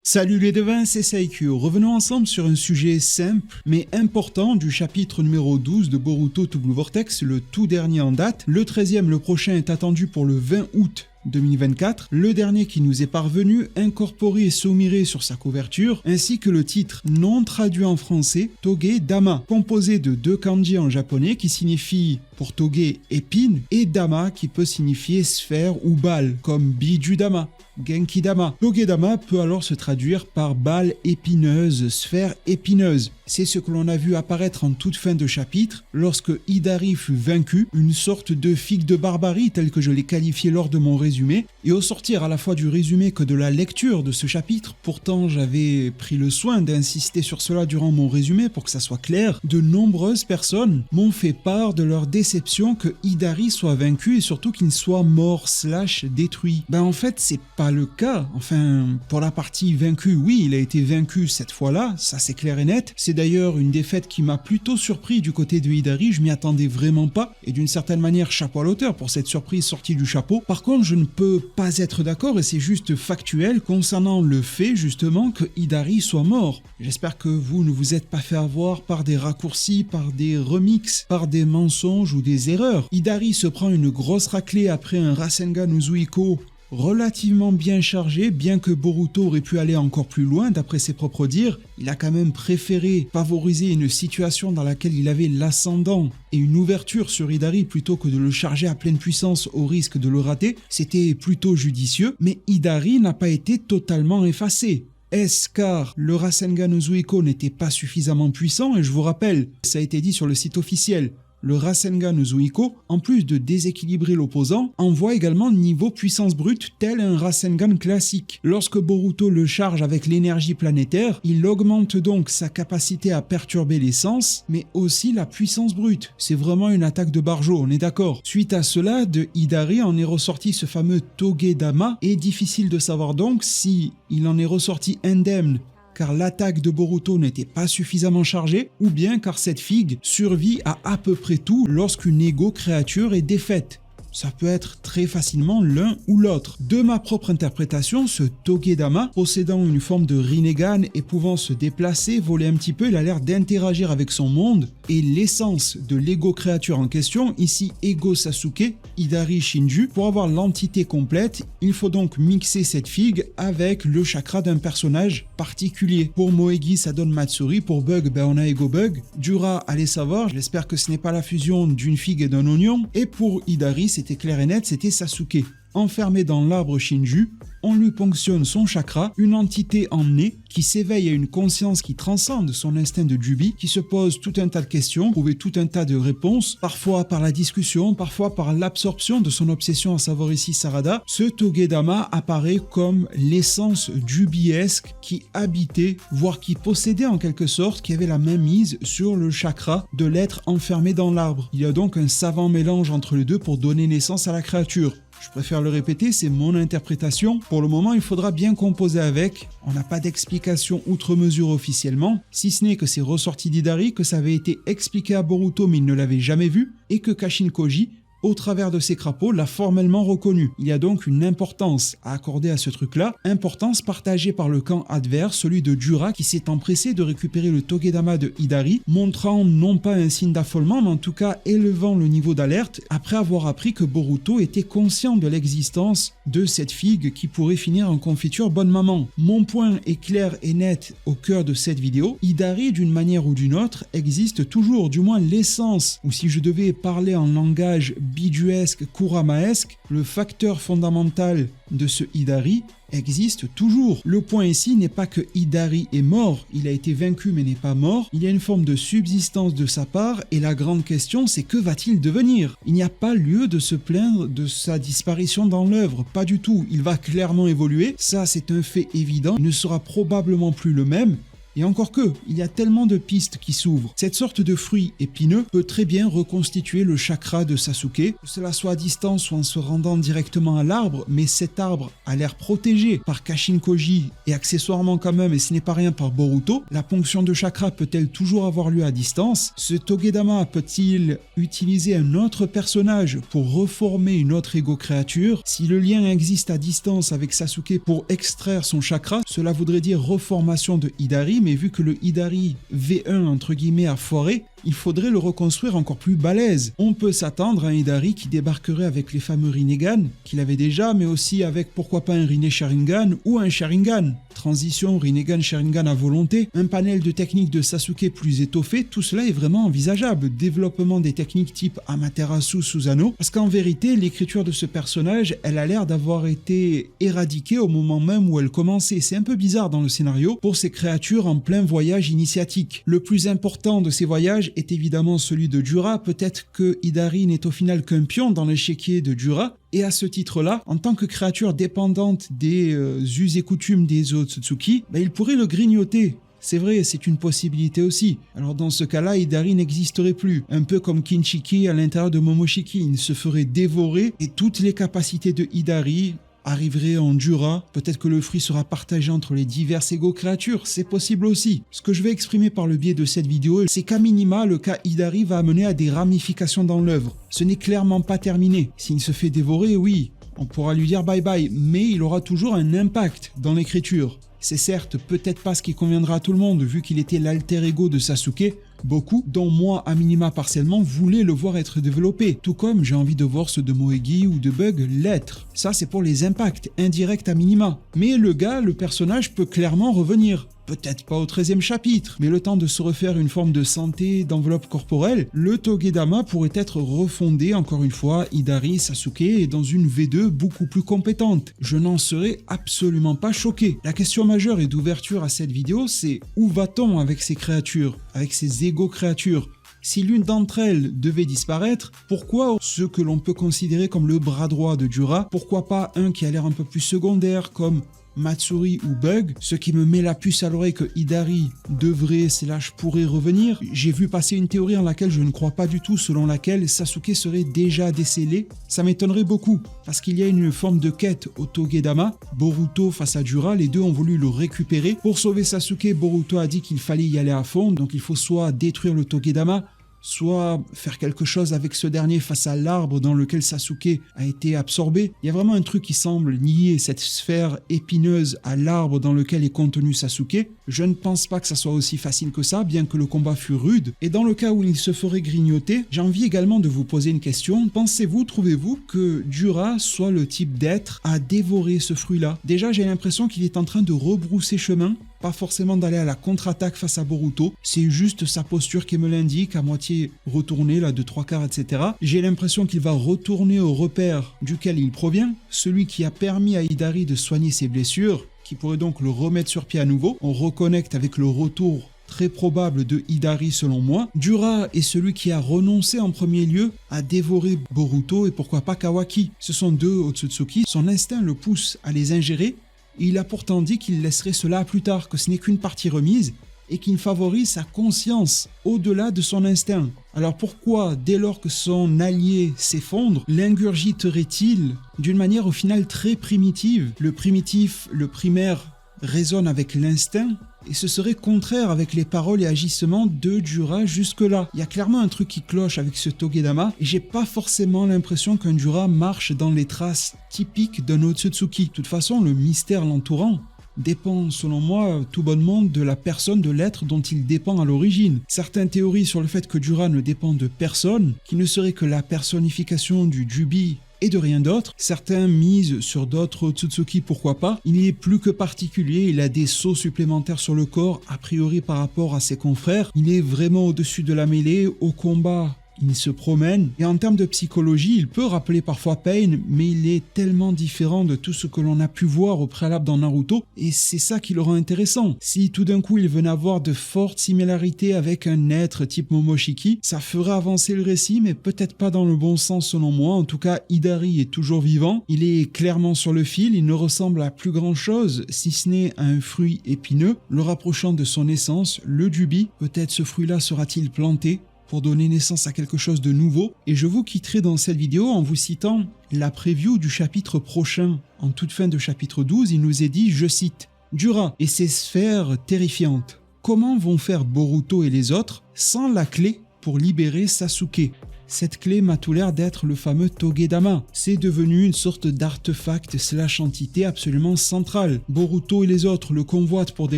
Salut les devins, c'est Saikyo. Revenons ensemble sur un sujet simple mais important du chapitre numéro 12 de Boruto To Blue Vortex, le tout dernier en date. Le 13e, le prochain, est attendu pour le 20 août 2024, le dernier qui nous est parvenu, incorporé et soumiré sur sa couverture, ainsi que le titre non traduit en français, Toge Dama, composé de deux kanji en japonais qui signifient pour Toge épine, et Dama qui peut signifier sphère ou balle, comme Biju Dama, Genki Dama. Toge Dama peut alors se traduire par balle épineuse, sphère épineuse. C'est ce que l'on a vu apparaître en toute fin de chapitre, lorsque Hidari fut vaincu, une sorte de figue de barbarie tel que je l'ai qualifié lors de mon résumé, et au sortir à la fois du résumé que de la lecture de ce chapitre, pourtant j'avais pris le soin d'insister sur cela durant mon résumé pour que ça soit clair, de nombreuses personnes m'ont fait part de leur déception que Hidari soit vaincu et surtout qu'il soit mort / détruit. En fait c'est pas le cas, enfin pour la partie vaincu, oui il a été vaincu cette fois-là, ça c'est clair et net, c'est d'ailleurs une défaite qui m'a plutôt surpris du côté de Hidari, je m'y attendais vraiment pas, et d'une certaine manière chapeau à l'auteur pour cette surprise sortie du chapeau. Par contre je ne peux pas être d'accord, et c'est juste factuel concernant le fait justement que Hidari soit mort. J'espère que vous ne vous êtes pas fait avoir par des raccourcis, par des remixes, par des mensonges ou des erreurs. Hidari se prend une grosse raclée après un Rasengan Uzuiko relativement bien chargé, bien que Boruto aurait pu aller encore plus loin d'après ses propres dires. Il a quand même préféré favoriser une situation dans laquelle il avait l'ascendant et une ouverture sur Hidari plutôt que de le charger à pleine puissance au risque de le rater. C'était plutôt judicieux, mais Hidari n'a pas été totalement effacé. Est-ce car le Rasengan Uzuiko n'était pas suffisamment puissant? Et je vous rappelle, ça a été dit sur le site officiel, le Rasengan Uzuiko, en plus de déséquilibrer l'opposant, envoie également niveau puissance brute tel un Rasengan classique. Lorsque Boruto le charge avec l'énergie planétaire, il augmente donc sa capacité à perturber les sens, mais aussi la puissance brute. C'est vraiment une attaque de barjo, on est d'accord. Suite à cela, de Hidari en est ressorti ce fameux Toge Dama, et difficile de savoir donc si il en est ressorti indemne car l'attaque de Boruto n'était pas suffisamment chargée, ou bien car cette figue survit à peu près tout lorsqu'une égo-créature est défaite. Ça peut être très facilement l'un ou l'autre. De ma propre interprétation, ce Toge Dama, possédant une forme de Rinnegan et pouvant se déplacer, voler un petit peu, il a l'air d'interagir avec son monde, et l'essence de l'ego-créature en question, ici Ego Sasuke, Hidari Shinju. Pour avoir l'entité complète, il faut donc mixer cette figue avec le chakra d'un personnage particulier. Pour Moegi, ça donne Matsuri, pour Bug, on a Ego Bug. Dura, allez savoir, j'espère que ce n'est pas la fusion d'une figue et d'un oignon. Et pour Hidari, c'était clair et net, c'était Sasuke. Enfermé dans l'arbre Shinju, on lui ponctionne son chakra, une entité emmenée qui s'éveille à une conscience qui transcende son instinct de Jubi, qui se pose tout un tas de questions, trouver tout un tas de réponses, parfois par la discussion, parfois par l'absorption de son obsession, à savoir ici Sarada. Ce Toge Dama apparaît comme l'essence jubiesque qui habitait, voire qui possédait en quelque sorte, qui avait la main mise sur le chakra de l'être enfermé dans l'arbre. Il y a donc un savant mélange entre les deux pour donner naissance à la créature. Je préfère le répéter, c'est mon interprétation. Pour le moment, il faudra bien composer avec. On n'a pas d'explication outre mesure officiellement, si ce n'est que c'est ressorti d'Hidari, que ça avait été expliqué à Boruto mais il ne l'avait jamais vu, et que Kashin Koji, au travers de ses crapauds, l'a formellement reconnu. Il y a donc une importance à accorder à ce truc-là, importance partagée par le camp adverse, celui de Dura, qui s'est empressé de récupérer le Toge Dama de Hidari, montrant non pas un signe d'affolement, mais en tout cas élevant le niveau d'alerte, après avoir appris que Boruto était conscient de l'existence de cette figue qui pourrait finir en confiture bonne maman. Mon point est clair et net au cœur de cette vidéo, Hidari d'une manière ou d'une autre existe toujours, du moins l'essence, ou si je devais parler en langage bijuesque, kuramaesque, le facteur fondamental de ce Hidari existe toujours. Le point ici n'est pas que Hidari est mort, il a été vaincu mais n'est pas mort, il y a une forme de subsistance de sa part, et la grande question c'est que va-t-il devenir? Il n'y a pas lieu de se plaindre de sa disparition dans l'œuvre, pas du tout, il va clairement évoluer, ça c'est un fait évident, il ne sera probablement plus le même, Et encore que, il y a tellement de pistes qui s'ouvrent. Cette sorte de fruit épineux peut très bien reconstituer le chakra de Sasuke, que cela soit à distance ou en se rendant directement à l'arbre, mais cet arbre a l'air protégé par Kashin Koji et accessoirement quand même, et ce n'est pas rien, par Boruto. La ponction de chakra peut-elle toujours avoir lieu à distance? Ce Togedama peut-il utiliser un autre personnage pour reformer une autre ego-créature? Si le lien existe à distance avec Sasuke pour extraire son chakra, cela voudrait dire reformation de Hidari, mais vu que le Hidari V1 entre guillemets a foiré, il faudrait le reconstruire encore plus balèze. On peut s'attendre à un Hidari qui débarquerait avec les fameux Rinnegan, qu'il avait déjà, mais aussi avec pourquoi pas un Rinne Sharingan ou un Sharingan. Transition Rinnegan Sharingan à volonté, un panel de techniques de Sasuke plus étoffé, tout cela est vraiment envisageable. Développement des techniques type Amaterasu Susanoo, parce qu'en vérité, l'écriture de ce personnage, elle a l'air d'avoir été éradiquée au moment même où elle commençait. C'est un peu bizarre dans le scénario pour ces créatures en plein voyage initiatique. Le plus important de ces voyages est évidemment celui de Dura. Peut-être que Hidari n'est au final qu'un pion dans l'échiquier de Dura, et à ce titre-là, en tant que créature dépendante des us et coutumes des Otsutsuki, il pourrait le grignoter. C'est vrai, c'est une possibilité aussi. Alors dans ce cas-là, Hidari n'existerait plus. Un peu comme Kinshiki à l'intérieur de Momoshiki, il se ferait dévorer et toutes les capacités de Hidari arriverait en Dura, peut-être que le fruit sera partagé entre les diverses ego-créatures, c'est possible aussi. Ce que je vais exprimer par le biais de cette vidéo, c'est qu'à minima, le cas Hidari va amener à des ramifications dans l'œuvre. Ce n'est clairement pas terminé. S'il se fait dévorer, oui, on pourra lui dire bye bye, mais il aura toujours un impact dans l'écriture. C'est certes peut-être pas ce qui conviendra à tout le monde, vu qu'il était l'alter ego de Sasuke. Beaucoup, dont moi à minima partiellement, voulaient le voir être développé, tout comme j'ai envie de voir ceux de Moegi ou de Bug l'être. Ça c'est pour les impacts indirects à minima. Mais le gars, le personnage peut clairement revenir. Peut-être pas au 13e chapitre, mais le temps de se refaire une forme de santé, d'enveloppe corporelle, le Togedama pourrait être refondé encore une fois, Hidari, Sasuke, et dans une V2 beaucoup plus compétente. Je n'en serais absolument pas choqué. La question majeure et d'ouverture à cette vidéo, c'est où va-t-on avec ces créatures, avec ces égo-créatures? Si l'une d'entre elles devait disparaître, pourquoi ceux que l'on peut considérer comme le bras droit de Dura? Pourquoi pas un qui a l'air un peu plus secondaire comme Matsuri ou Bug, ce qui me met la puce à l'oreille que Hidari devrait, pourrait revenir. J'ai vu passer une théorie en laquelle je ne crois pas du tout, selon laquelle Sasuke serait déjà décellé. Ça m'étonnerait beaucoup, parce qu'il y a une forme de quête au Togedama. Boruto face à Dura, les deux ont voulu le récupérer. Pour sauver Sasuke, Boruto a dit qu'il fallait y aller à fond, donc il faut soit détruire le Togedama, soit faire quelque chose avec ce dernier face à l'arbre dans lequel Sasuke a été absorbé. Il y a vraiment un truc qui semble lier cette sphère épineuse à l'arbre dans lequel est contenu Sasuke. Je ne pense pas que ça soit aussi facile que ça, bien que le combat fût rude. Et dans le cas où il se ferait grignoter, j'ai envie également de vous poser une question. Pensez-vous, trouvez-vous que Dura soit le type d'être à dévorer ce fruit-là? Déjà, j'ai l'impression qu'il est en train de rebrousser chemin. Pas forcément d'aller à la contre-attaque face à Boruto, c'est juste sa posture qui me l'indique, à moitié retournée là de 3/4, etc. J'ai l'impression qu'il va retourner au repère duquel il provient, celui qui a permis à Hidari de soigner ses blessures, qui pourrait donc le remettre sur pied à nouveau. On reconnecte avec le retour très probable de Hidari selon moi. Dura est celui qui a renoncé en premier lieu à dévorer Boruto et pourquoi pas Kawaki. Ce sont deux Otsutsuki, son instinct le pousse à les ingérer. Il a pourtant dit qu'il laisserait cela à plus tard, que ce n'est qu'une partie remise et qu'il favorise sa conscience au-delà de son instinct. Alors pourquoi, dès lors que son allié s'effondre, l'ingurgiterait-il d'une manière au final très primitive? Le primitif, le primaire, résonne avec l'instinct et ce serait contraire avec les paroles et agissements de Dura jusque-là. Il y a clairement un truc qui cloche avec ce Togedama et j'ai pas forcément l'impression qu'un Dura marche dans les traces typiques d'un Otsutsuki. De toute façon, le mystère l'entourant dépend, selon moi, tout bonnement de la personne, de l'être dont il dépend à l'origine. Certaines théories sur le fait que Dura ne dépend de personne, qui ne serait que la personnification du Jubi et de rien d'autre. Certains misent sur d'autres Otsutsuki, pourquoi pas. Il n'est plus que particulier, il a des sauts supplémentaires sur le corps, a priori par rapport à ses confrères. Il est vraiment au-dessus de la mêlée, au combat. il se promène, et en termes de psychologie, il peut rappeler parfois Pain, mais il est tellement différent de tout ce que l'on a pu voir au préalable dans Naruto, et c'est ça qui le rend intéressant. Si tout d'un coup il venait avoir de fortes similarités avec un être type Momoshiki, ça ferait avancer le récit, mais peut-être pas dans le bon sens selon moi. En tout cas, Hidari est toujours vivant, il est clairement sur le fil, il ne ressemble à plus grand chose, si ce n'est à un fruit épineux, le rapprochant de son essence, le Jubi. Peut-être ce fruit-là sera-t-il planté pour donner naissance à quelque chose de nouveau, et je vous quitterai dans cette vidéo en vous citant la preview du chapitre prochain. En toute fin de chapitre 12, il nous est dit, je cite, « Dura et ses sphères terrifiantes. Comment vont faire Boruto et les autres sans la clé pour libérer Sasuke ? Cette clé m'a tout l'air d'être le fameux Togedama. C'est devenu une sorte d'artefact / entité absolument centrale. Boruto et les autres le convoitent pour des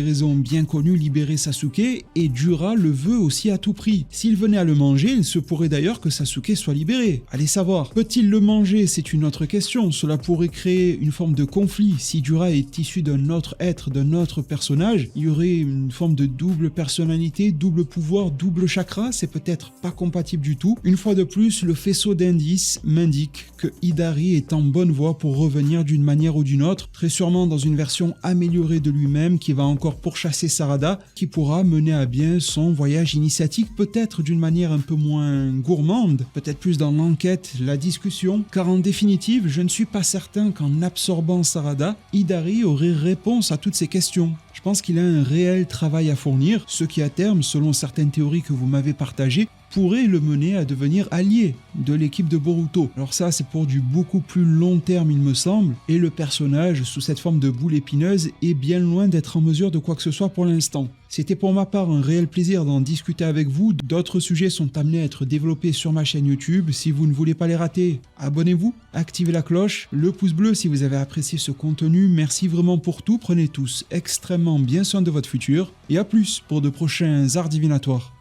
raisons bien connues, libérer Sasuke, et Dura le veut aussi à tout prix. S'il venait à le manger, il se pourrait d'ailleurs que Sasuke soit libéré. Allez savoir. Peut-il le manger? C'est une autre question. Cela pourrait créer une forme de conflit. Si Dura est issu d'un autre être, d'un autre personnage, il y aurait une forme de double personnalité, double pouvoir, double chakra. C'est peut-être pas compatible du tout. Une fois de plus, le faisceau d'indices m'indique que Hidari est en bonne voie pour revenir d'une manière ou d'une autre, très sûrement dans une version améliorée de lui-même qui va encore pourchasser Sarada, qui pourra mener à bien son voyage initiatique, peut-être d'une manière un peu moins gourmande, peut-être plus dans l'enquête, la discussion, car en définitive, je ne suis pas certain qu'en absorbant Sarada, Hidari aurait réponse à toutes ces questions. Je pense qu'il a un réel travail à fournir, ce qui à terme, selon certaines théories que vous m'avez partagées, pourrait le mener à devenir allié de l'équipe de Boruto. Alors ça, c'est pour du beaucoup plus long terme, il me semble, et le personnage, sous cette forme de boule épineuse, est bien loin d'être en mesure de quoi que ce soit pour l'instant. C'était pour ma part un réel plaisir d'en discuter avec vous. D'autres sujets sont amenés à être développés sur ma chaîne YouTube. Si vous ne voulez pas les rater, abonnez-vous, activez la cloche, le pouce bleu si vous avez apprécié ce contenu. Merci vraiment pour tout. Prenez tous extrêmement bien soin de votre futur. Et à plus pour de prochains arts divinatoires.